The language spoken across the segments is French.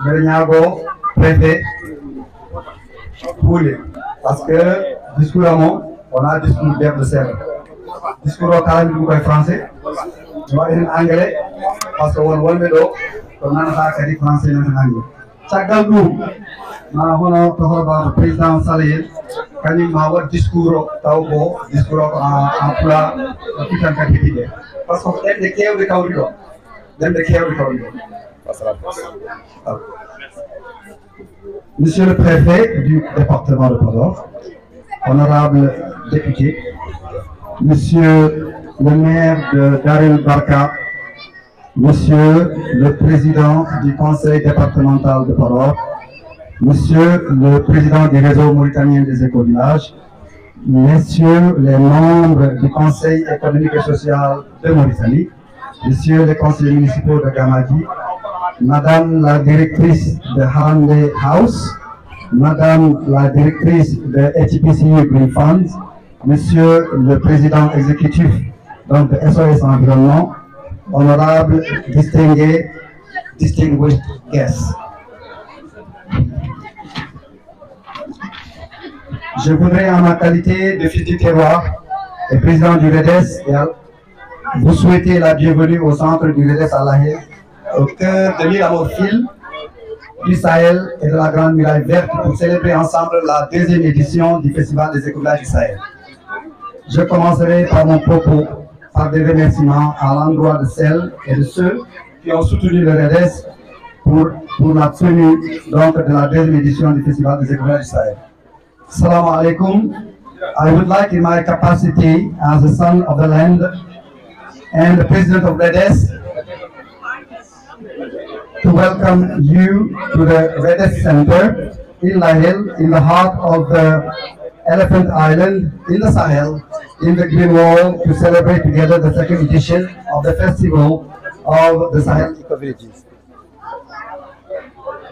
Berniago, préfet, Poulé. Parce que, discours à moi, on a un discours bien de serre. Discours au calme du français, je vais en anglais, parce qu'on voit le dos, on a un français en anglais. Chaque jour, le président Saleh, quand il m'a dit discours en plat, tout en qualité. Parce qu'on aime les kéos de Kaurilo. Monsieur le préfet du département de Podor, honorable député, monsieur le maire de Darel Barka, monsieur le président du conseil départemental de Podor, monsieur le président du réseau mauritanien des éco-villages, messieurs les membres du conseil économique et social de Mauritanie, messieurs les conseillers municipaux de Gamadi, madame la directrice de Harambe House, madame la directrice de HPCU Green Funds, monsieur le président exécutif donc, de SOS Environnement, honorables, distinguished guests. Je voudrais, en ma qualité de fils du terroir et président du REDES, vous souhaiter la bienvenue au centre du REDES à La Haye, au cœur de l'île Amorphile, du Sahel et de la Grande Muraille Verte pour célébrer ensemble la deuxième édition du Festival des éco-villages du Sahel. Je commencerai par mon propos par des remerciements à l'endroit de celles et de ceux qui ont soutenu le REDES pour la tenue donc, de la deuxième édition du Festival des éco-villages du Sahel. Assalamu alaikum. I would like in my capacity as a son of the land and the president of REDES to welcome you to the REDES Center in La Haye, in the heart of the Elephant Island, in the Sahel, in the Green Wall, to celebrate together the second edition of the Festival of the Sahel Eco-Villages.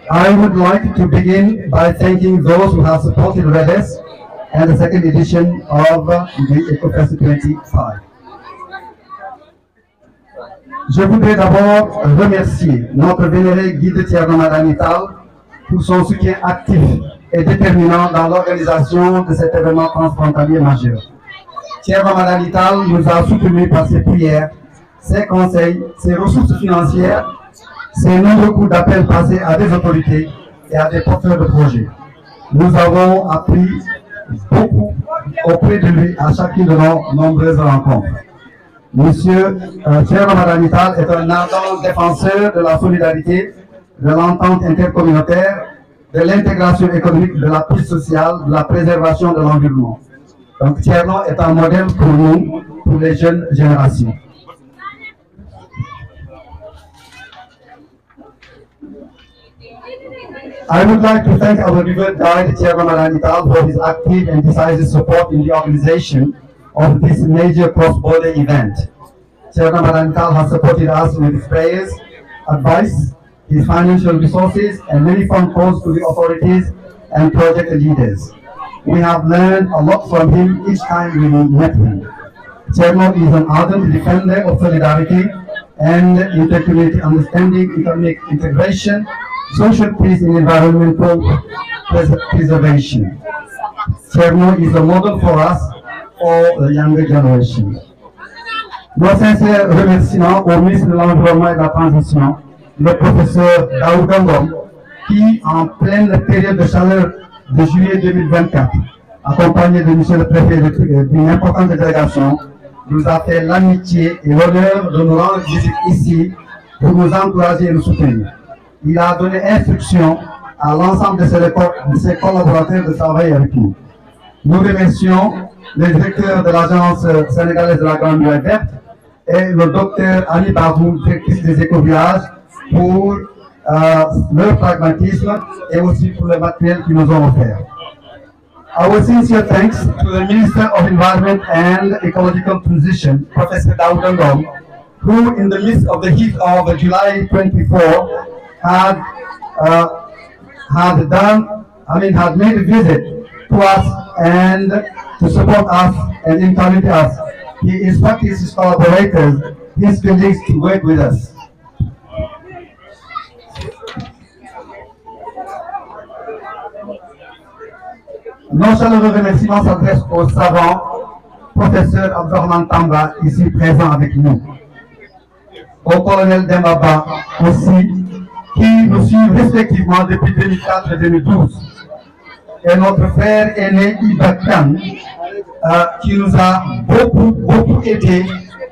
I would like to begin by thanking those who have supported REDES and the second edition of the EcoFest 25. Je voudrais d'abord remercier notre vénéré guide Thierno Madanital pour son soutien actif et déterminant dans l'organisation de cet événement transfrontalier majeur. Thierno Madanital nous a soutenus par ses prières, ses conseils, ses ressources financières, ses nombreux coups d'appel passés à des autorités et à des porteurs de projets. Nous avons appris beaucoup auprès de lui à chacune de nos nombreuses rencontres. Monsieur Thierno Madanital est un ardent défenseur de la solidarité, de l'entente intercommunautaire, de l'intégration économique, de la paix sociale, de la préservation de l'environnement. Donc Thierno est un modèle pour nous, pour les jeunes générations. I would like to thank our revered guide, Thierno Madanital, for his active and decisive support in the organization of this major cross-border event. Thierno Madanital has supported us with his prayers, advice, his financial resources, and many phone calls to the authorities and project leaders. We have learned a lot from him each time we met him. Thierno is an ardent defender of solidarity and intercommunity understanding, economic integration, social peace and environmental preservation. Thierno is a model for us, for the younger generation. Nos sincères remerciements au ministre de l'Environnement et de la Transition, le professeur Daouda Ngom, qui, en pleine période de chaleur de juillet 2024, accompagné de monsieur le préfet d'une importante délégation, nous a fait l'amitié et l'honneur de nous rendre visite ici pour nous encourager et nous soutenir. Il a donné instruction à l'ensemble de ses collaborateurs de travailler avec nous. Nous remercions le directeur de l'Agence sénégalaise de la Grande Muraille Verte et le docteur Ali Barou, directrice des éco-villages, pour leur pragmatisme et aussi pour le matériel qu'ils nous ont offert. Our sincere thanks to the Minister of Environment and Ecological Transition, Professor Daouda Ngom, who in the midst of the heat of July 24 had made a visit to us and to support us and encourage us. He instructed his collaborators, his colleagues to work with us. Nos chaleureux remerciements s'adressent aux savants, professeur Abdourahmane Tamba, ici présent avec nous, au colonel Dembaba aussi, qui nous suivent respectivement depuis 2004 et 2012, et notre frère aîné Iba Khan, qui nous a beaucoup aidé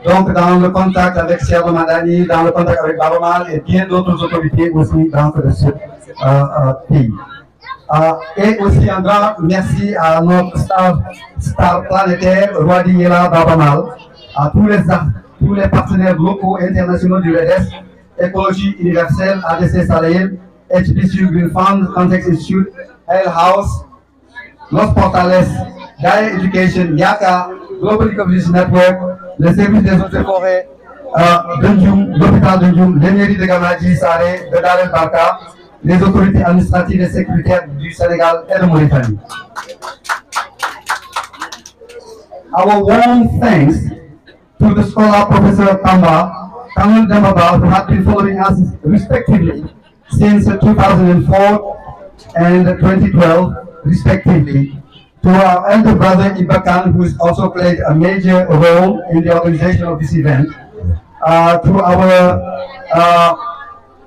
donc dans le contact avec Cheikh Madani, dans le contact avec Babamal et bien d'autres autorités aussi dans ce pays. Et aussi un grand merci à notre star planétaire, Wadi Yela Babamal, à tous les partenaires locaux et internationaux du REDES, Écologie Universelle, ADC Sahel, HBCU Green Fund, Context Institute, Hell House, Los Portales, Gaia Education, Yaka, Global Ecology Network, le service des eaux et forêts de Ndioum, l'hôpital de Ndioum, les mairies de Gamadji, Saré, de Darel Barka, les autorités administratives et sécuritaires du Sénégal et de Mauritanie. Our warm thanks to the scholar Professor Tamba, Colonel Dembaba, who have been following us respectively since 2004 and 2012, respectively. To our elder brother Iba Khan, who has also played a major role in the organization of this event. To our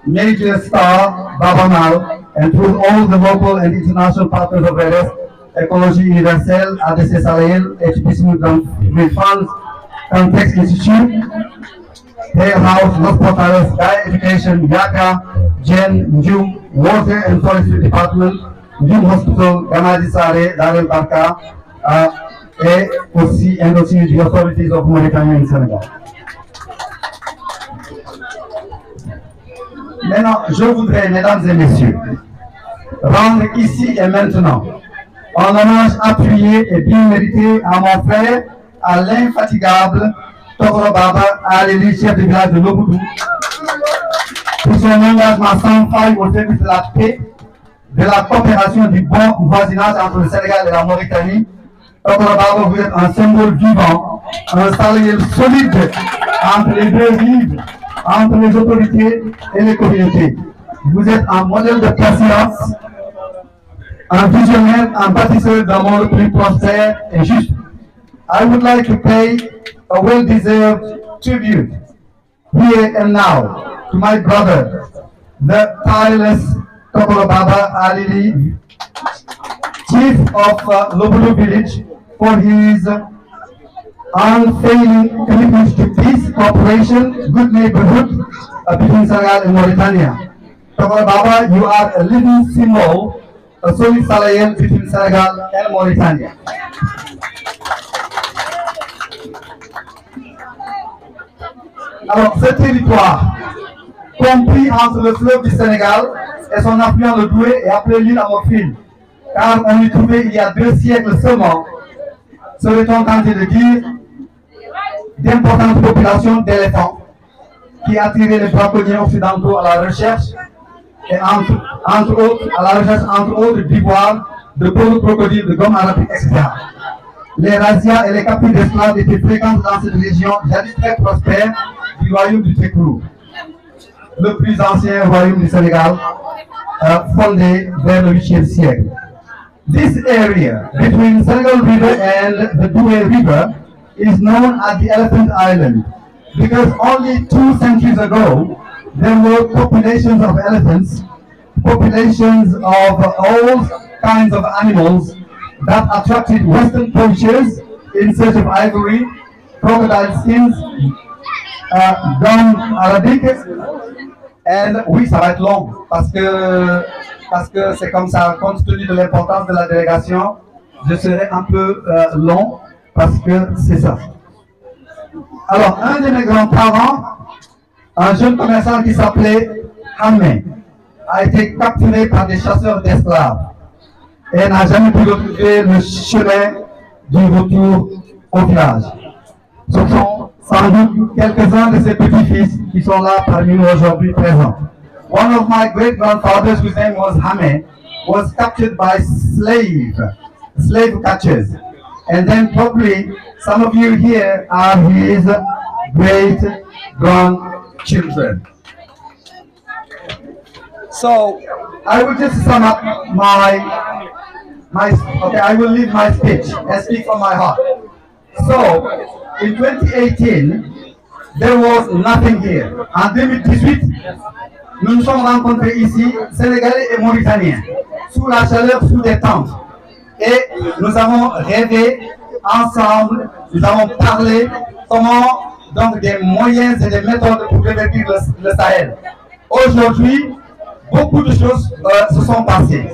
major star, Baba Mal, and to all the local and international partners of REDES, Écologie Universelle, ADC Sahel, HBCU Green Funds, Context Institute, Hale House, Los Portales, Gaia Education, Yaka, Jen, Ndioum, Water and Forestry Department, Ndioum Hospital, Gamadji Saré, Darel Barka, et aussi the authorities of Mauritania and Senegal. Maintenant, je voudrais, mesdames et messieurs, rendre ici et maintenant un hommage appuyé et bien mérité à mon frère, à l'infatigable Tokoro Baba, à l'élu chef du village de Loboutou, pour son engagement sans faille au service de la paix, de la coopération du bon voisinage entre le Sénégal et la Mauritanie. Tokoro Baba, vous êtes un symbole vivant, un salarié solide entre les deux rives, entre les autorités et les communautés. Vous êtes un modèle de patience, un visionnaire, un bâtisseur d'un monde plus prospère et juste. I would like to pay a well-deserved tribute here and now to my brother, the tireless Tokoro Baba Alili, chief of Lobulu village, for his unfailing commitment to peace, cooperation, good neighborhood between Senegal and Mauritania. Tokoro Baba, you are a living symbol, a solid Salayen between Senegal and Mauritania. Alors, ce territoire, compris entre le fleuve du Sénégal et son affluent le Doué, est appelé l'île Amophile, car on y trouvait il y a 2 siècles seulement, serait-on tenté de dire, d'importantes populations d'éléphants qui attiraient les braconniers occidentaux à la recherche, et entre autres d'ivoire, de peaux de crocodile, de gomme arabique, etc. Les razzias et les captures d'esclaves étaient fréquentes dans cette région jadis très prospère du royaume du Trékourou, le plus ancien royaume du Sénégal, fondé vers le 8e siècle. This area between Senegal River and the Doué River is known as the Elephant Island because only 2 centuries ago there were populations of elephants, populations of all kinds of animals that attracted Western poachers in search of ivory, crocodile skins, gum arabique, et oui, ça va être long parce que c'est comme ça, compte tenu de l'importance de la délégation, je serai un peu long parce que c'est ça. Alors, un de mes grands-parents, un jeune commerçant qui s'appelait Hamé, a été capturé par des chasseurs d'esclaves et n'a jamais pu retrouver le chemin du retour au village. Ce sont sans doute quelques-uns de ses petits-fils qui sont là parmi nous aujourd'hui présents. One of my great-grandfathers, whose name was Hamé, was captured by slave catchers. And then probably some of you here are his great-grandchildren. So I will just sum up my Okay, I will leave my speech and speak from my heart. So, in 2018, there was nothing here. En 2018, nous nous sommes rencontrés ici, Sénégalais et Mauritaniens, sous la chaleur, sous des tentes. Et nous avons rêvé ensemble, nous avons parlé comment, donc, des moyens et des méthodes pour révertir le Sahel. Aujourd'hui, beaucoup de choses se sont passées.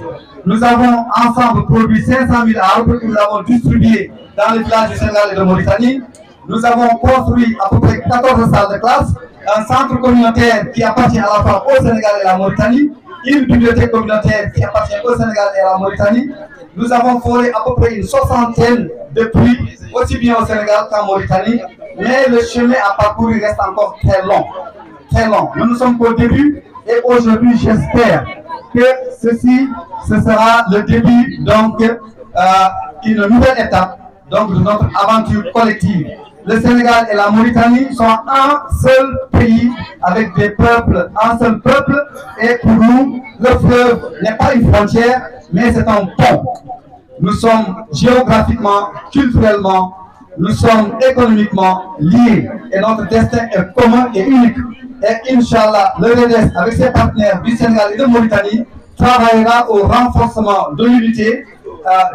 Nous avons ensemble produit 500 000 arbres que nous avons distribués dans les villages du Sénégal et de Mauritanie. Nous avons construit à peu près 14 salles de classe, un centre communautaire qui appartient à la fois au Sénégal et à la Mauritanie, une bibliothèque communautaire qui appartient au Sénégal et à la Mauritanie. Nous avons foré à peu près une soixantaine de puits, aussi bien au Sénégal qu'en Mauritanie, mais le chemin à parcourir reste encore très long. Très long. Nous ne sommes qu'au début et aujourd'hui, j'espère que ce sera le début donc d'une nouvelle étape donc, de notre aventure collective. Le Sénégal et la Mauritanie sont un seul pays avec des peuples, un seul peuple, et pour nous, le fleuve n'est pas une frontière, mais c'est un pont. Nous sommes géographiquement, culturellement, nous sommes économiquement liés et notre destin est commun et unique. Et Inch'Allah, le REDES, avec ses partenaires du Sénégal et de Mauritanie, travaillera au renforcement de l'unité,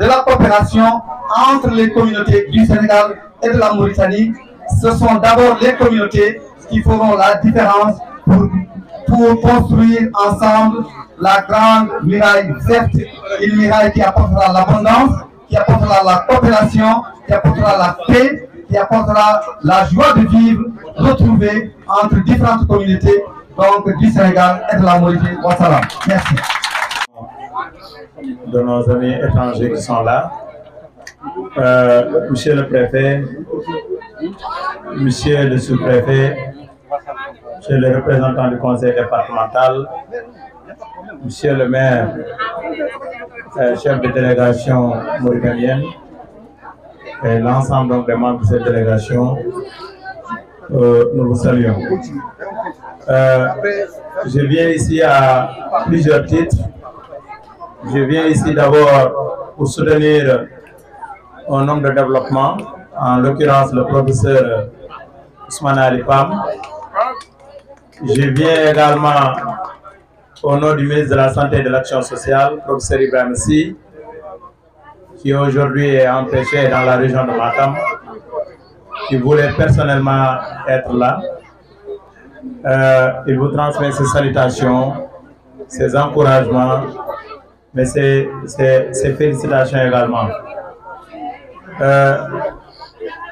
de la coopération entre les communautés du Sénégal et de la Mauritanie. Ce sont d'abord les communautés qui feront la différence pour construire ensemble la grande muraille verte, une muraille qui apportera l'abondance, qui apportera la coopération, qui apportera la paix, qui apportera la joie de vivre retrouvée entre différentes communautés donc, du Sénégal et de la Mauritanie. Wassalam. Merci. De nos amis étrangers qui sont là, monsieur le préfet, monsieur le sous-préfet, monsieur le représentant du conseil départemental, monsieur le maire, chef de délégation mauritanienne, et l'ensemble des membres de cette délégation, nous vous saluons. Je viens ici à plusieurs titres. Je viens ici d'abord pour soutenir un homme de développement, en l'occurrence le professeur Ousmane Ali Pam. Je viens également au nom du ministre de la Santé et de l'Action sociale, professeur Ibrahim Sy, qui aujourd'hui est empêché dans la région de Matam, qui voulait personnellement être là. Il vous transmet ses salutations, ses encouragements, mais ses félicitations également.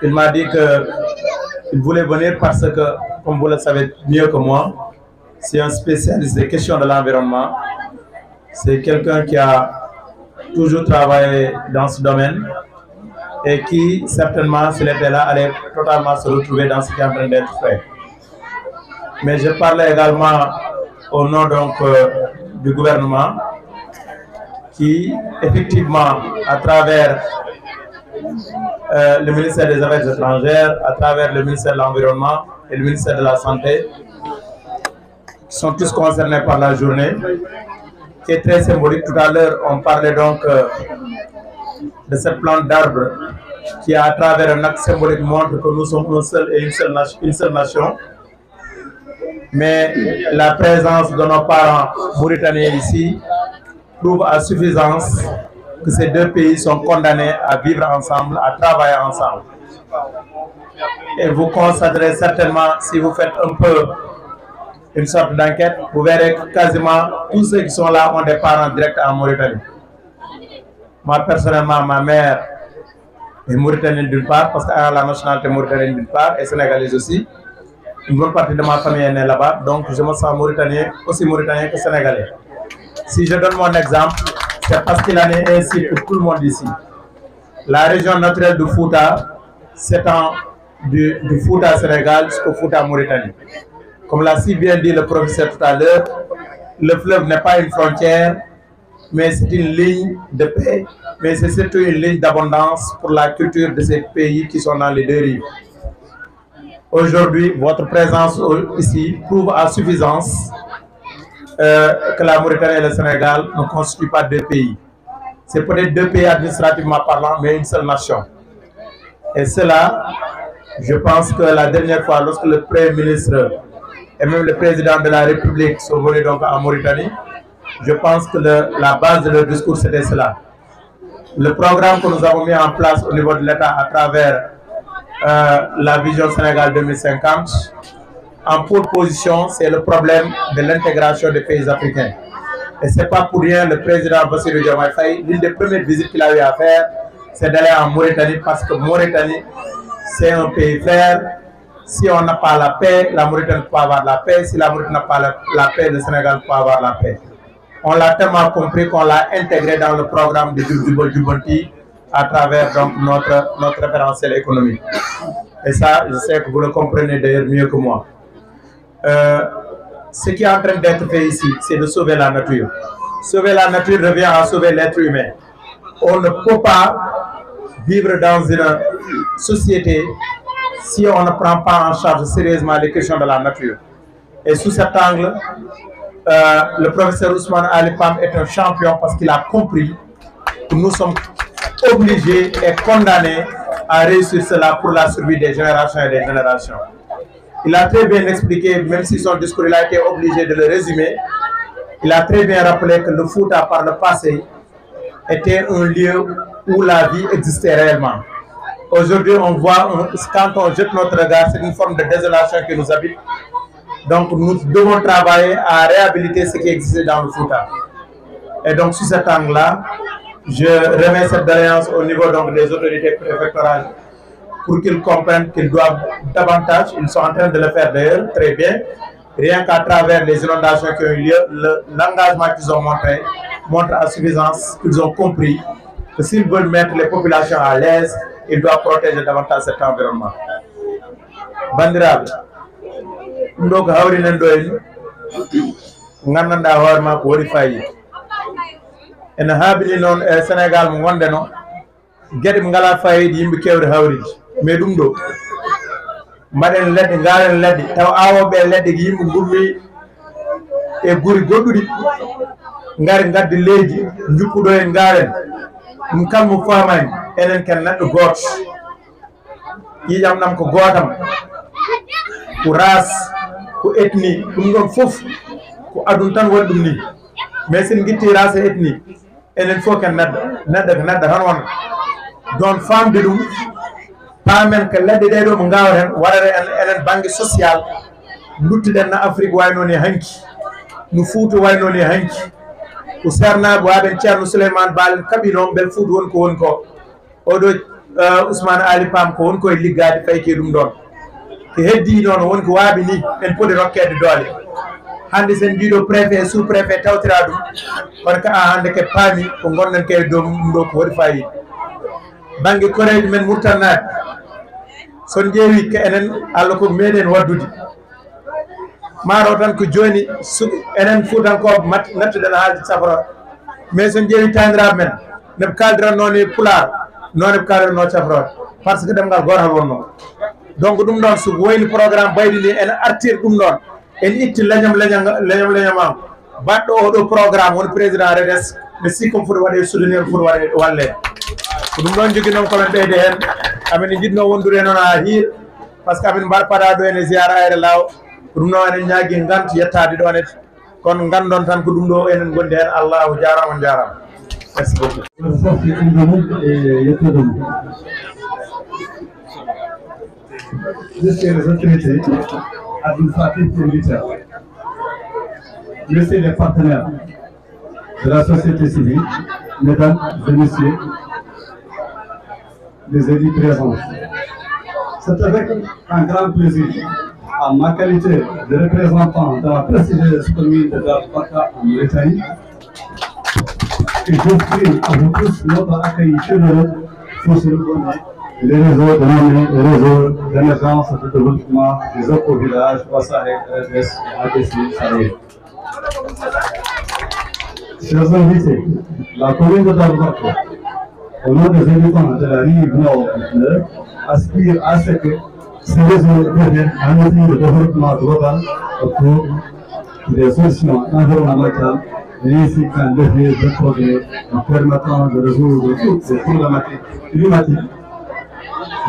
Il m'a dit qu'il voulait venir parce que, comme vous le savez mieux que moi, c'est un spécialiste des questions de l'environnement. C'est quelqu'un qui a toujours travaillé dans ce domaine et qui, certainement, s'il était là, allait totalement se retrouver dans ce qui est en train d'être fait. Mais je parlais également au nom donc, du gouvernement qui, effectivement, à travers le ministère des Affaires étrangères, à travers le ministère de l'Environnement et le ministère de la Santé, qui sont tous concernés par la journée, qui est très symbolique. Tout à l'heure, on parlait donc de cette plante d'arbre qui, à travers un acte symbolique, montre que nous sommes un seul et une seule nation. Mais la présence de nos parents mauritaniens ici prouve à suffisance que ces deux pays sont condamnés à vivre ensemble, à travailler ensemble. Et vous constaterez certainement, si vous faites un peu une sorte d'enquête, vous verrez que quasiment tous ceux qui sont là ont des parents directs en Mauritanie. Moi, personnellement, ma mère est mauritanienne d'une part, parce qu'elle a la nationalité mauritanienne d'une part, et sénégalaise aussi. Une bonne partie de ma famille est née là-bas, donc je me sens mauritanien, aussi mauritanien que sénégalais. Si je donne mon exemple, c'est parce qu'il en est ainsi pour tout le monde ici. La région naturelle du Fouta s'étend du Fouta Sénégal jusqu'au Fouta Mauritanie. Comme l'a si bien dit le professeur tout à l'heure, le fleuve n'est pas une frontière, mais c'est une ligne de paix, mais c'est surtout une ligne d'abondance pour la culture de ces pays qui sont dans les deux rives. Aujourd'hui, votre présence ici prouve à suffisance que la Mauritanie et le Sénégal ne constituent pas deux pays. c'est peut-être 2 pays administrativement parlant, mais une seule nation. Et cela, je pense que la dernière fois, lorsque le Premier ministre et même le président de la République sont venus donc en Mauritanie, je pense que la base de leur discours, c'était cela. Le programme que nous avons mis en place au niveau de l'État à travers la vision Sénégal 2050, en pole position, c'est le problème de l'intégration des pays africains. Et ce n'est pas pour rien, le président Bassirou Diomaye Faye, l'une des premières visites qu'il a eu à faire, c'est d'aller en Mauritanie, parce que Mauritanie, c'est un pays frère. Si on n'a pas la paix, la Mauritanie peut avoir la paix. Si la Mauritanie n'a pas la paix, le Sénégal peut avoir la paix. On l'a tellement compris qu'on l'a intégré dans le programme de Djibouti à travers donc, notre référentiel économique. Et ça, je sais que vous le comprenez d'ailleurs mieux que moi. Ce qui est en train d'être fait ici, c'est de sauver la nature. Sauver la nature revient à sauver l'être humain. On ne peut pas vivre dans une société si on ne prend pas en charge sérieusement les questions de la nature. Et sous cet angle, le professeur Ousmane Ali Pam est un champion parce qu'il a compris que nous sommes obligés et condamnés à réussir cela pour la survie des générations et des générations. Il a très bien expliqué, même si son discours il a été obligé de le résumer, il a très bien rappelé que le Fouta par le passé était un lieu où la vie existait réellement. Aujourd'hui, on voit, quand on jette notre regard, c'est une forme de désolation qui nous habite. Donc, nous devons travailler à réhabiliter ce qui existait dans le Fouta. Et donc, sous cet angle-là, je remets cette doléance au niveau donc, des autorités préfectorales pour qu'ils comprennent qu'ils doivent davantage, ils sont en train de le faire d'ailleurs, très bien, rien qu'à travers les inondations qui ont eu lieu, l'engagement qu'ils ont montré montre à suffisance qu'ils ont compris que s'ils veulent mettre les populations à l'aise, ils doivent protéger davantage cet environnement. Bandiraɓe, ɗum ɗo ko hawrinen ɗo en gandanɗa hoorema ko waɗi fayida ene haabili noon e Sénégal mo gondeno gueɗe ɓe ngala fayida yimɓe kewre hawride mais ɗum ɗo mbaɗen leɗɗe ngalen leɗɗe taw awoɓe leɗɗe ko yimɓe gurmi e guri goɗɗuɗi ngari gadde leydi juppuɗo en ngaren ɗum kammo famani enen ken neɗɗo goto ƴiƴam ɗam ko gotam ko race ko ethnie ɗum ɗon fof ko aduna tan waɗi ɗum ni mais sen guitti race e ethnie enen fof ken neɗɗo ko neɗɗo tan wona don famde ɗum paamen ko leɗɗe ɗe ɗo mo gawaten waɗata enen banggue social duttiɗen no Afrique wayno ni hanki no Fouta wayno ni hanki ko sernaɓe waɗen ceerno Souleymane Baal kaɓi noon bel Fouta woni ko woni ko oɗo Ousmane Ali Pam ko woni koye liggade fayke ɗum ɗon ko heddi noon woni ko waaɓi ni en poti rokkede doole hande sen mbiɗo préfet sous préfet tawtira ɗum kono ka hande ke paami ko gonɗen ke dow ɗum ɗo ko waɗi fayida banggue koreji men murtannaɓe son ƴeewi ko enen Allah ko meɗen waddude maaro tan ko joni enen Fuutankoɓe nattuɗen haalde safara mais son ƴeewi taniraɓe men neɓe kaldiranno ni Pulaar noon eɓe kaldiranno safrode par ce que ɗemgal gotal wonno donc ɗum ɗon so woyni programme baydi ni en artir ɗum ɗon en itti leñam baɗɗo oɗo programme woni président REDES mi sikki komo foti waɗe soutenir foti waɗe walle ko ɗum ɗon jogui noon komin ɓeyde hen amin jiɗno wondude noon ha hiir par ce que amin mbaɗa paɗa ɗo ene ziyara ayre law ko ɗum ɗon enen ñaagui gantu yettade ɗon et kono gandon tan ko ɗum ɗo enen gondi hen Allahu jarama on jarama merci beaucoup Monsieur les autorités administratives et militaires, Messieurs les partenaires de la société civile, Mesdames et Messieurs les élus présents, c'est avec un grand plaisir, en ma qualité de représentant de la prestigieuse commune de Daara en Mauritanie, que j'offre à vous tous notre accueil chaleureux pour ce les réseaux de réseaux d'émergence et de développement des autres villages, Wassahek, RDS et ADC Sahel. Chers invités, la commune de Daara, au nom des habitants de la rive nord du fleuve, aspire à ce que ces réseaux deviennent un outil de développement global autour des solutions environnementales et ainsi qu'un levier de progrès permettant de résoudre toutes ces problématiques climatiques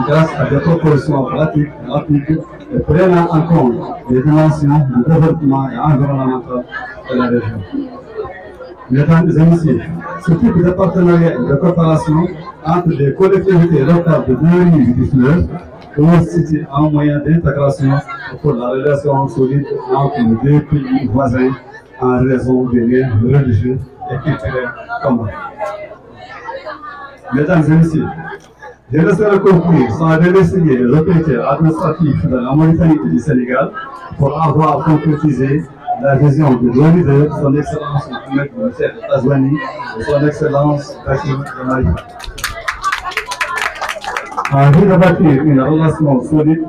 grâce à des propositions pratiques, rapides et prenant en compte les dimensions du développement et environnemental de la région. Mesdames et messieurs, ce type de partenariat et de coopération entre les collectivités locales de Diohine du fleuve constitue un moyen d'intégration pour la relation solide entre les deux pays voisins en raison des liens religieux et culturels communs. Mesdames et messieurs, je ne saurais conclure sans remercier les autorités administratives de la Mauritanie et du Sénégal pour avoir concrétisé la vision de deux leaders, son Excellence Mohamed Michel Tazouani et son Excellence Bachir Diomaye. En vue de bâtir une relation solide,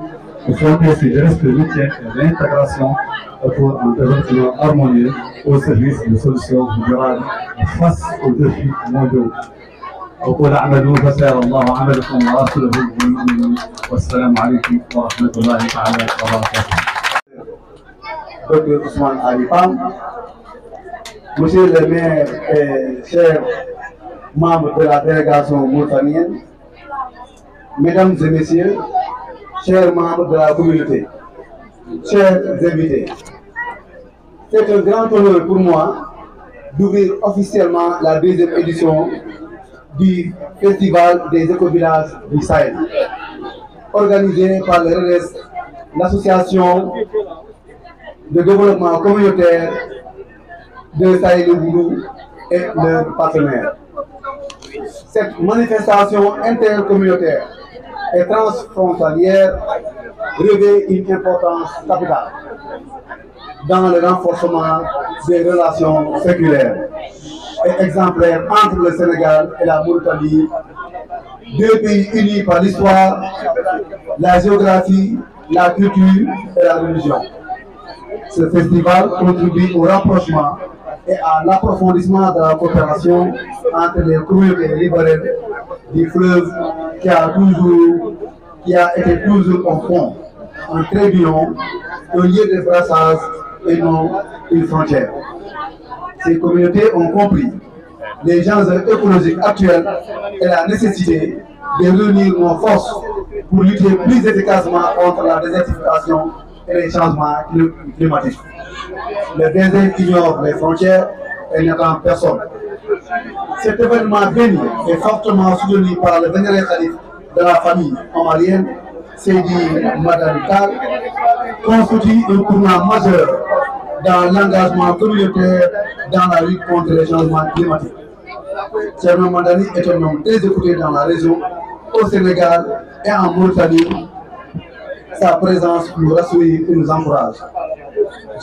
il faut ainsi de respect mutuel et d'intégration pour un développement harmonieux au service de solutions durables face aux défis mondiaux. وقول اعملوا فسيرى الله عملكم ورسوله بالمؤمنين والسلام عليكم ورحمه الله تعالى وبركاته. Dr Ousmane Ali Pam, Monsieur le maire et chers membres de la délégation mauritanienne, Mesdames et Messieurs, chers membres de la communauté, chers invités, c'est un grand honneur pour moi d'ouvrir officiellement la deuxième édition du Festival des écovillages du Sahel, organisé par le REDES, l'association de développement communautaire de Sahel-Boulou et leurs partenaires. Cette manifestation intercommunautaire et transfrontalière revêt une importance capitale dans le renforcement des relations séculaires et exemplaire entre le Sénégal et la Mauritanie, deux pays unis par l'histoire, la géographie, la culture et la religion. Ce festival contribue au rapprochement et à l'approfondissement de la coopération entre les communautés riveraines du fleuve qui a été toujours au fond, un trait d'union, un lieu de brassage et non une frontière. Ces communautés ont compris les enjeux écologiques actuels et la nécessité de réunir nos forces pour lutter plus efficacement contre la désertification et les changements climatiques. Le désert ignore les frontières et n'attend personne. Cet événement béni est fortement soutenu par le vénéré khalife de la famille omarienne, Seydi Madani Tall, constitue un tournant majeur dans l'engagement communautaire dans la lutte contre les changements climatiques. Thierno Madani est un homme très écouté dans la région, au Sénégal et en Mauritanie. Sa présence nous rassure et nous encourage.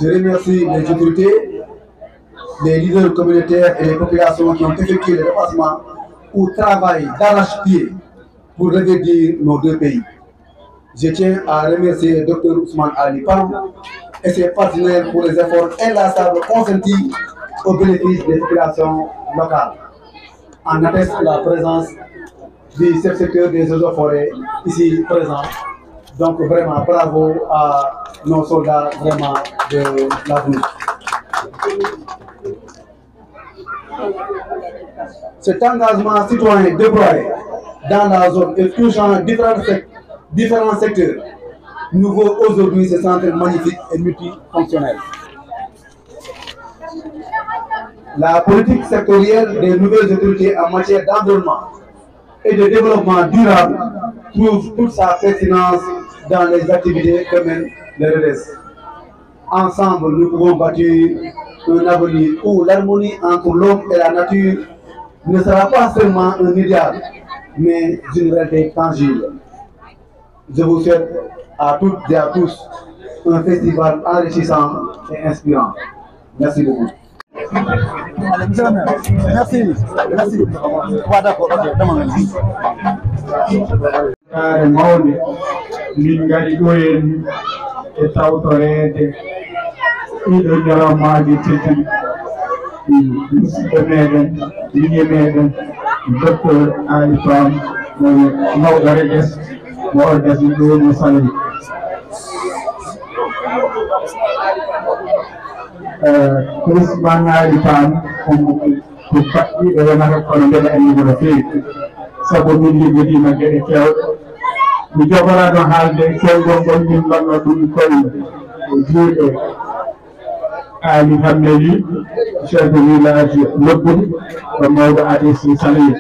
Je remercie les autorités, les leaders communautaires et les populations qui ont effectué le déplacement ou travaillent d'arrache-pied pour reverdir nos deux pays. Je tiens à remercier le Dr Ousmane Ali Pam et ses partenaires pour les efforts inlassables consentis au bénéfice des populations locales. En atteste la présence du secteur des eaux et forêts ici présent. Donc vraiment bravo à nos soldats vraiment de la route. Cet engagement citoyen déployé dans la zone et touchant différents secteurs nouveau aujourd'hui ce centre magnifique et multifonctionnel. La politique sectorielle des nouvelles autorités en matière d'environnement et de développement durable trouve toute sa pertinence dans les activités que mène le REDES. Ensemble, nous pouvons bâtir un avenir où l'harmonie entre l'homme et la nature ne sera pas seulement un idéal, mais une réalité tangible. Je vous souhaite à toutes et à tous un festival enrichissant et inspirant. Merci beaucoup. Merci. Merci. Ouais, d'accord, ok, demande. Mawde min ngari ɗo en e tawtorede ɗiɗo ñalawmaji tedduɗi musidɗo meɗen ligue meɗen docteur Ali Pam mo mawɗo REDES mo organisé ɗo mo salari Ousmane Ngari Pam ko faɗɗiɗo wonata kono mbeɗa anndi no feewi sabu min liggodima geɗe kewɗe mi jogora ɗon haalde kewgol ngol min mbanno ɗum koye juuɗe Ali Hamdeli chef de village Lobbudu ko mawɗo ADC Salih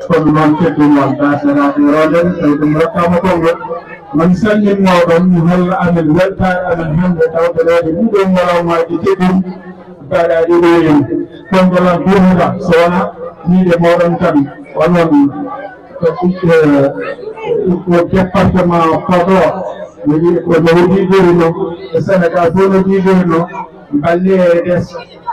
kono noon teddungal daseraɓe ronden tawi ɗum rokkama konngol man salminmoɗon mi holla amen weltare amen hande tawtorede ɗiɗo ñalawmaji teɗɗum mbaɗaɗi ɗoyen konngolal durhuga so wona miiɗe moɗon tan onon ko département Podor mi wiɗi ko no wodidori no e Sénégal fof no didori no balli e des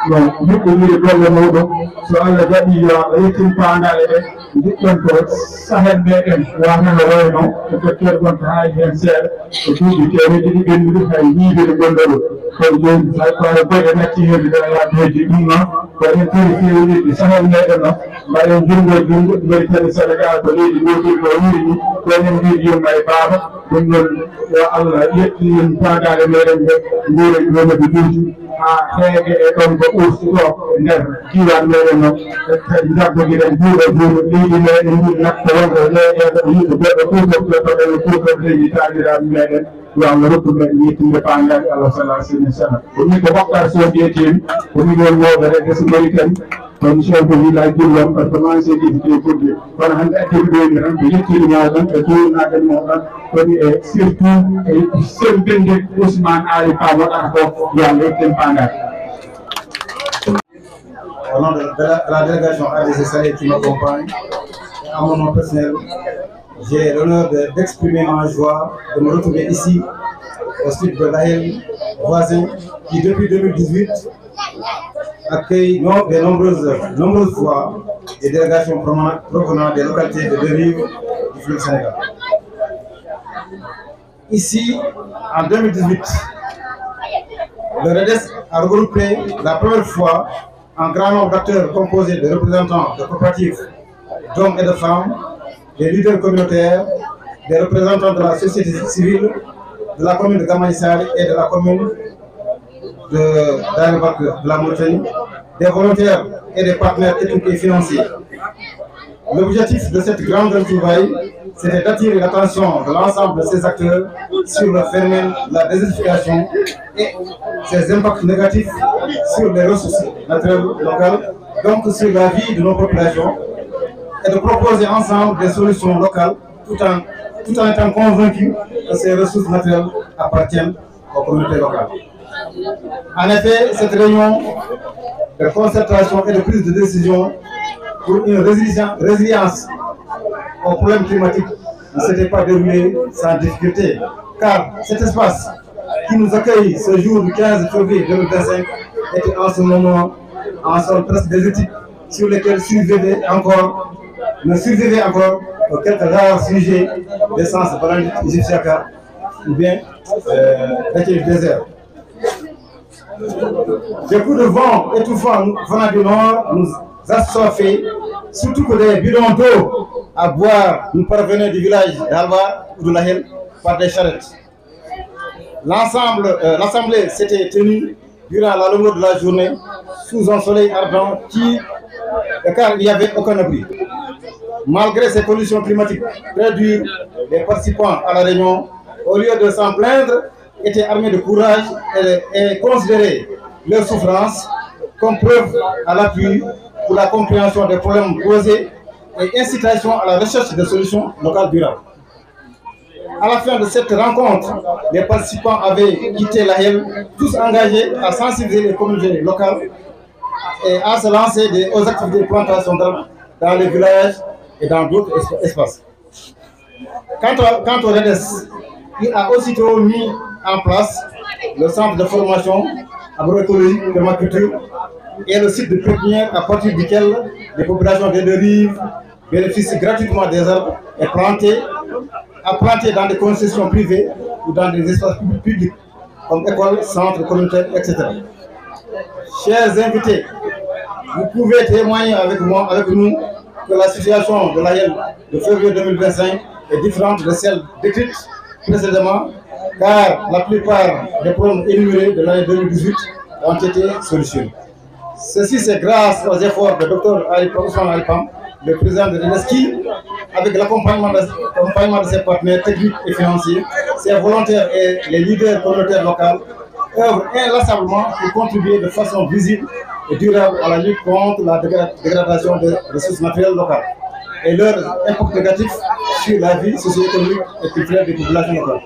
no yuɓɓiniri golle muɗum so Allah jaɓi yo yettin pandale ɗe jiɗɗon ko sahel meɗen wawano wayno e docteur gonto haaji hen seeɗa e duuɓi temedde ɗiɗi ɓennuɗi hay yiidiri gonɗoɗo kono joni hay koye boye natti hedde ɗo yaade heddi ɗum noon ko en turi fewniɗi sahel meɗen no mbaɗen jungo e jungo mbaɗi kadi Sénégal ko leydi gotirɗo wirini konen mbiɗi yumma e baaba ɗum noon yo Allah yettin pandale meɗen ɓe guura wonode duuti ha heege e ɗon ko ustuɗo nder diwan meɗen no kadi jaggogiɗen juuɗo juuɗo leydi meɗen ndi nakko wonko leeɗeɗo yimɓe goɗɗo kutortoɗen kutor leydi taɗiraɓe meɗen yo Allah rokku meɗen yettinde pandade Allah sala sene sana komi ko Bokar Sow mbiyetemi komi ɗon woɓere gesa Mauritanie kono chef de village Dillon par ce commencé député Kourdi kono hannde activiɗomi tan ko yettiɗuma ɗon e duurnaɗen mo ɗon koni e surtout e sembinde Ousmane Ali Pam waɗata ko yo Allah yettine pandade. Au nom de la délégation ADC Salih qui m'accompagne, à mon nom personnel, j'ai l'honneur d'exprimer ma joie de me retrouver ici, au sud de l'Ahel voisin, qui depuis 2018 accueille de nombreuses fois des délégations provenant des localités de deux rives du fleuve Sénégal. Ici, en 2018, le REDES a regroupé la première fois un grand nombre d'acteurs composés de représentants de coopératives d'hommes et de femmes, des leaders communautaires, des représentants de la société civile, de la commune de Gamaïsari et de la commune de la Mauritanie, des volontaires et des partenaires techniques et financiers. L'objectif de cette grande retrouvaille, c'était d'attirer l'attention de l'ensemble de ces acteurs sur le phénomène de la désertification et ses impacts négatifs sur les ressources naturelles locales, donc sur la vie de nos populations, et de proposer ensemble des solutions locales tout en étant convaincus que ces ressources naturelles appartiennent aux communautés locales. En effet, cette réunion de concertation et de prise de décision pour une résilience aux problèmes climatiques ne s'était pas déroulée sans difficulté, car cet espace qui nous accueille ce jour du 15 février 2025 était en ce moment en sol presque désertique sur lesquels ne survivaient encore quelques rares sujets d'essence balandite égyptiaca ou bien du désert. Des coups de vent étouffants venant du nord nous assoiffaient, surtout que des bidons d'eau à boire nous parvenaient du village d'Alba ou de Lahel par des charrettes. L'assemblée s'était tenue durant la longueur de la journée sous un soleil ardent car il n'y avait aucun abri. Malgré ces conditions climatiques très dures, les participants à la réunion, au lieu de s'en plaindre, étaient armés de courage et considéraient leur souffrance comme preuve à l'appui pour la compréhension des problèmes posés et incitation à la recherche de solutions locales durables. À la fin de cette rencontre, les participants avaient quitté l'Ahel, tous engagés à sensibiliser les communautés locales et à se lancer aux activités de plantation d'arbres dans les villages et dans d'autres espaces. Quant au REDES, il a aussitôt mis en place le centre de formation agroécologique, permaculture et le site de pépinière à partir duquel les populations des deux rives bénéficient gratuitement des arbres et à planter dans des concessions privées ou dans des espaces publics comme écoles, centres communautaires, etc. Chers invités, vous pouvez témoigner avec nous que la situation de l'Ahel de février 2025 est différente de celle décrite précédemment, car la plupart des problèmes énumérés de l'année 2018 ont été solutionnés. Ceci, c'est grâce aux efforts de Dr Ousmane Alipam, le président de l'ENES, qui, avec l'accompagnement de ses partenaires techniques et financiers, ses volontaires et les leaders communautaires locaux, œuvrent inlassablement pour contribuer de façon visible et durable à la lutte contre la dégradation des ressources naturelles locales et leur impact négatif sur la vie socio-économique et culturelle des populations locales.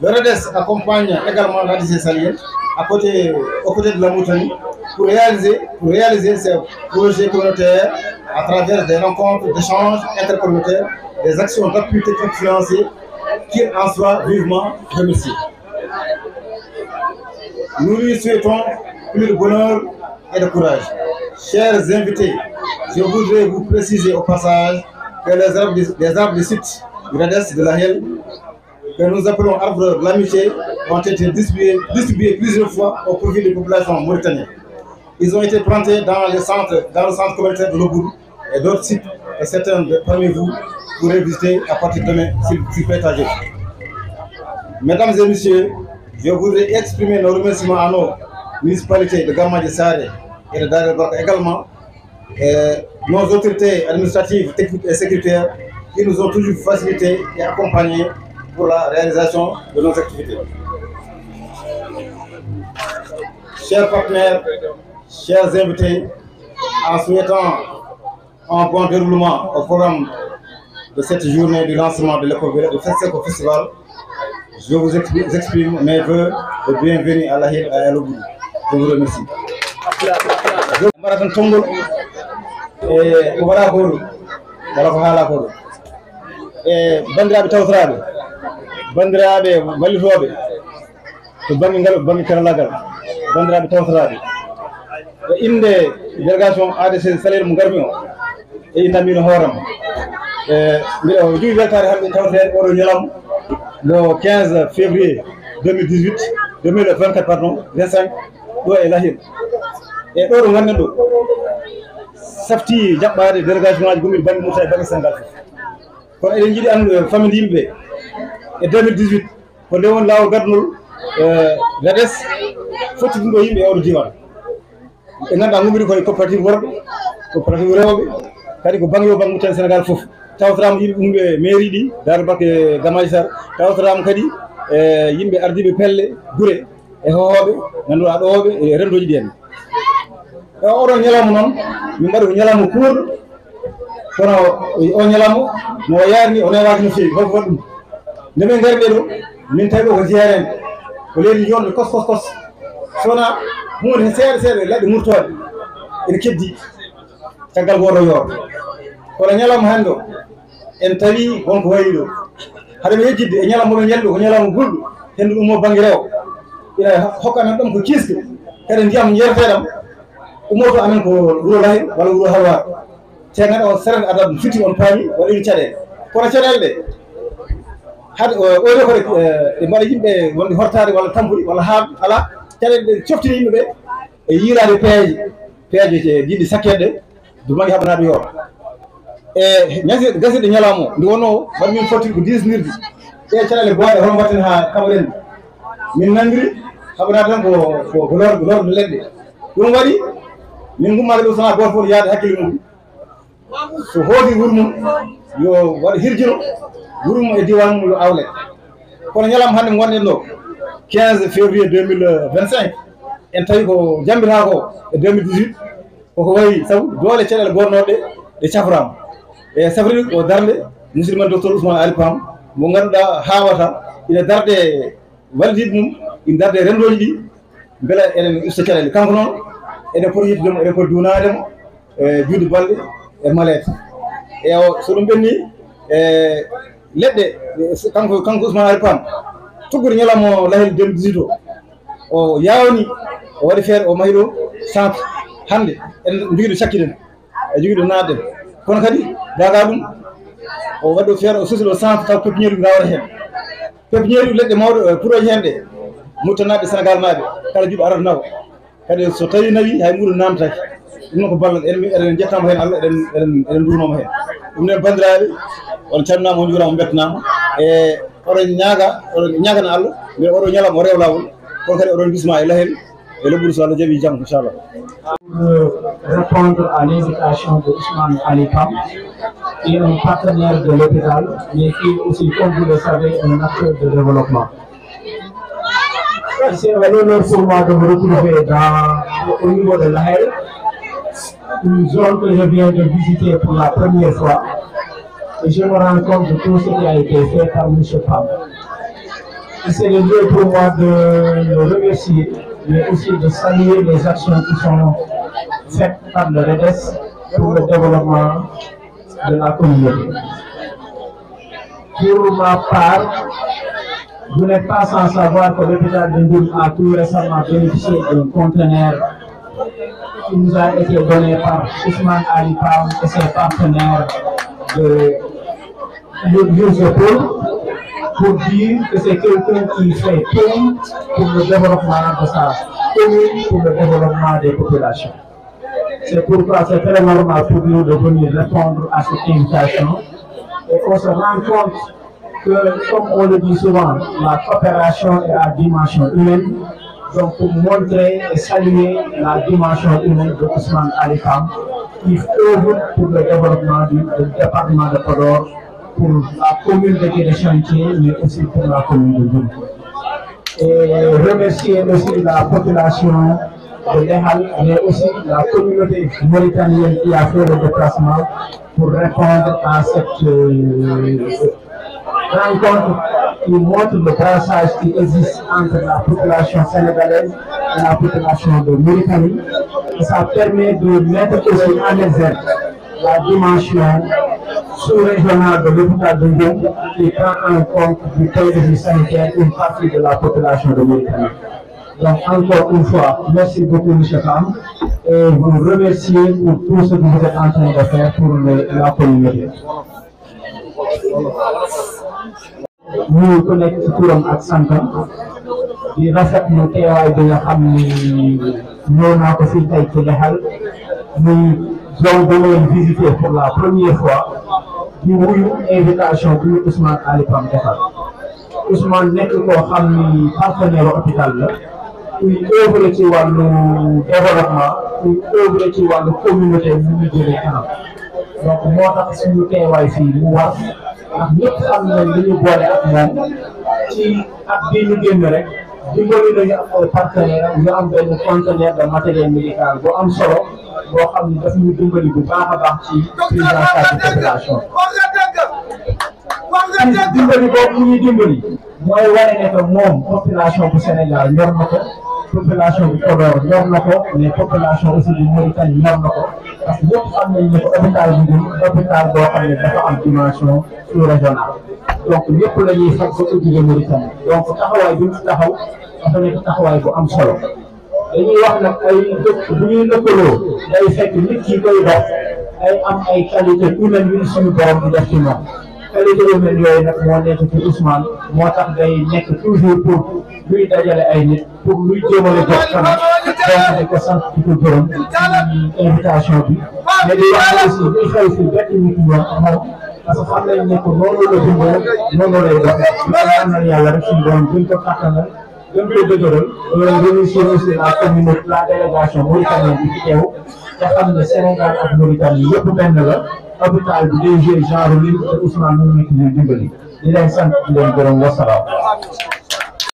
Le REDES accompagne également l'ADC Salienne aux côtés de la Mauritanie pour réaliser ces projets communautaires à travers des rencontres d'échanges intercommunautaires, des actions d'appui technique financier qu'il en soit vivement remercié. Nous lui souhaitons plus de bonheur et de courage. Chers invités, je voudrais vous préciser au passage que les arbres du site du REDES de la Helle, que nous appelons arbres de l'amitié, ont été distribués plusieurs fois au profit des populations mauritaniennes. Ils ont été plantés dans le centre communautaire de Lobourou et d'autres sites, et certains parmi vous pourraient visiter à partir de demain s'il peut être âgé. Mesdames et messieurs, je voudrais exprimer nos remerciements à nos municipalités de Gammadji Saré et de Darel Barka également, et nos autorités administratives, techniques et sécuritaires qui nous ont toujours facilité et accompagnés pour la réalisation de nos activités. Chers partenaires, chers invités, en souhaitant un bon déroulement au programme de cette journée du lancement de l'Eco Festival, je vous exprime mes vœux de bienvenue à la Hille et à Lobourou. Je vous remercie. bandiraɓe tawtoraɓe bandiraɓe wallitoɓe to banggue ngal banggue karallagal bandiraɓe tawtoraɓe e inde délégation ADC Salel mo garmi o e innamino hooram mbiɗa jogui weltare hande tawtere oɗo ñalam le 15 février 2024 pardon 25 ɗo e Lahil e ɗo ɗo gannen ɗo safti jaɓɓade délégation ngaji gommiɗo banggue Moussa e banggue Sénégal fof kono eɗen jiiɗi andude famille yimɓeɓe e 2018 ko nde woni lawol gaddunol REDES fottiɗum ɗo yimɓe e oɗo diwan ɓe ganduɗa gommiri koye coopérative worɓe coopérative rewɓe kadi ko banggue yo banggue Mauritanie Sénégal foof tawtorama yimɓe umɓe mairie ɗi Darou Barke Gammadji Sar tawtorama kadi e yimɓe ardiɓe pelle guure e hohoɓe ganduɗa ɗowoɓe e rendoji ɗi hen e oɗon ñalawma noon min mbaɗi ko ñalawma kuurɗo kono o ñalawma mo yarini o newaki no fewi holko waɗi ɗum nde min gari ɗe ɗo min tawi ɗo ko jeerede ko leydi jonɗe kos sowona hunde seeɗa seeɗa leɗɗe murtode ene keddi caggal goto yoor kono ñalawma hannde o en tawi wonko wayi ɗo haɗa mi yejjidde e ñalawma moɓe ñalɗo ko ñalawma gulɗo hendu ɗum mo banggue rewo ina hokka amen ɗum ko kiiske kadi ndiyam jereteɗam ummoto amen ko wuro Lahil walla wuro Halwar te ganduɗa o seren adda ɗum fitti on paami waɗini caɗele kono caɗele ɗe haade oɗo kode ɗe mbaɗa yimɓe wonde hortade walla tampuɗi walla haaɓe ala caɗele ɗe coftini yimɓeɓe e yiirade peeje jiɗɗi sakkede ɗe du magi haɓanaɗo yoor e gasiɗe ñalawma o nde wonno waɗi min fotti ko disnirde ɗe caɗele boɗe hono mbatten ha kaɓaɗen min nandiri haɓanade tan ko lorde leɗɗe ɗum waɗi min gummade ɗo sona goto fof yaade hakkille mum so hoodi wuuro mum yo waɗa hirjino wuuro mum e diwan mum yo awle kono ñalawma hannde gonɗen ɗo 15 février 2025 en tawi ko jambita ko e 2018 koko wayi saabu doole caɗele gonnoɗe ɗe caframa e safri o darde musidɗo men docteur Ousmane Alipam mo ganduɗa hawata ina darde waldiɓe mum ina darde rendoji ɗi beela eɗen usta caɗele kanko noon eɗen poti yettudemo eɗen poti dunademo e juuɗe balɗe e malede e o so ɗum ɓenni e leɗɗe kanko Ousmane Alipam tuggude ñalawma Lahil 2018 o yawni o waɗi feere o mahi ɗo centre hande en joguiɗo cakkiɗen e joguiɗo nadden kono kadi gaga ɗum o waɗi ɗo feere o susi ɗo centre taw pépiniére ɗum gawata hen pépiniére leɗɗe mawɗe puroji hen ɗe muttanaɓe Sénégal naɓe kala juuɗo arata nawa kadi so tawi nawi hay muɗum namtaki ɗum noon ko ballal eɗen jettama hen Allah eɗen durmama hen ɗum nen bandiraɓe on calminama on juurama on bettanama e oɗon ñagana Allah mais oɗo ñalawma o rew lawol kono kadi oɗon bisma e Lahil et le bourgeois le Djabi Djang, Inch'Allah. Pour répondre à l'invitation de Ousmane Ali Pam, qui est un partenaire de l'hôpital, mais qui est aussi, comme vous le savez, un acteur de développement. C'est un honneur pour moi de me retrouver au niveau de l'AEL, une zone que je viens de visiter pour la première fois, et je me rends compte de tout ce qui a été fait par M. Pam. C'est le lieu pour moi de le remercier, mais aussi de saluer les actions qui sont faites par le REDES pour le développement de la communauté. Pour ma part, vous n'êtes pas sans savoir que l'hôpital de Ndoum a tout récemment bénéficié d'un conteneur qui nous a été donné par Ousmane Ali Pam et ses partenaires de l'URSEPOL, pour dire que c'est quelqu'un qui fait tout pour le développement de sa commune, pour le développement des populations. C'est pourquoi c'est très normal pour nous de venir répondre à cette invitation, et on se rend compte que, comme on le dit souvent, la coopération est à dimension humaine. Donc, pour montrer et saluer la dimension humaine de Ousmane Ali Pam, qui œuvre pour le développement du département de Podor, pour la commune de Guédé-Chantier, mais aussi pour la commune de Ndoum. Et remercier aussi la population de Lehal, mais aussi la communauté mauritanienne qui a fait le déplacement pour répondre à cette rencontre qui montre le brassage qui existe entre la population sénégalaise et la population de Mauritanie. Et ça permet de mettre aussi en exergue la dimension sous-régionale de l'hôpital de Ndoum qui prend en compte du point de vue sanitaire une partie de la population de Mauritanie. Donc encore une fois, merci beaucoup M. Pam, et vous remercier pour tout ce que vous êtes en train de faire pour la communauté. Ñu ku nekk ci turam ak santam di rafetlu teewaay bi nga xam ni ñëw naa ko fii tey ci Lehal muy zone ba ngeen visiter pour la première fois di wuyu invitation bi ñu Ousmane Ali Pam defal. Ousmane nekk koo xam ni partenaire hôpital la kuy œuvre ci wàllu développement kuy œuvre ci wàllu communauté mu ñu jëlee kanam donc moo tax suñu teewaay fii mu war ndax ñëpp xam nañ li ñu boole ak moom ci at bii ñu génn rek dimbali nañu ak ay partenaires ñu am benn conteneur de matériel médical bu am solo boo xam ni daf ñu dimbali bu baax a baax ci prise en charge de population. dimbali boobu mu ñuy dimbali mooy wane ne que moom population bu Sénégal ñor na ko population bu Podor ñor na ko mais population aussi du Mauritanie ñor na ko parce que ñëpp xam nañ ne que hôpital bi ñun hôpital boo xam ne dafa am dimension sous-régionale donc ñëpp la ñuy faj ba jóge Mauritanie donc taxawaay bi mu taxaw dafa nekk taxawaay bu am solo dañuy wax nag ay dëkk bu ñuy lëkkaloo day fekk nit ki koy dox ay am ay qualité humaine yu suñu borom di def ci moom qualité humaine yooyu nag moo nekk ci Ousmane moo tax day nekk toujours pour luy dajale ay nit pour luy jéemale jox kanam donc di ko sant di ko gërëm ci invitation bi mais di wax aussi buy xew si bett nit ñoom moom parce que xam nañ ne que noonu la bindoo noonu lay doxee di ko ñaanal yàlla rek suñu borom gën ko kattanal gën ko dëgëral remercier aussi la communauté la délégation mauritanienne bi fi teew te xam ne Sénégal ak Mauritanie yëpp benn la hôpital bi day joué genre li Ousmane mu nekk di dimbali di leen sant di leen gërëm wasalaam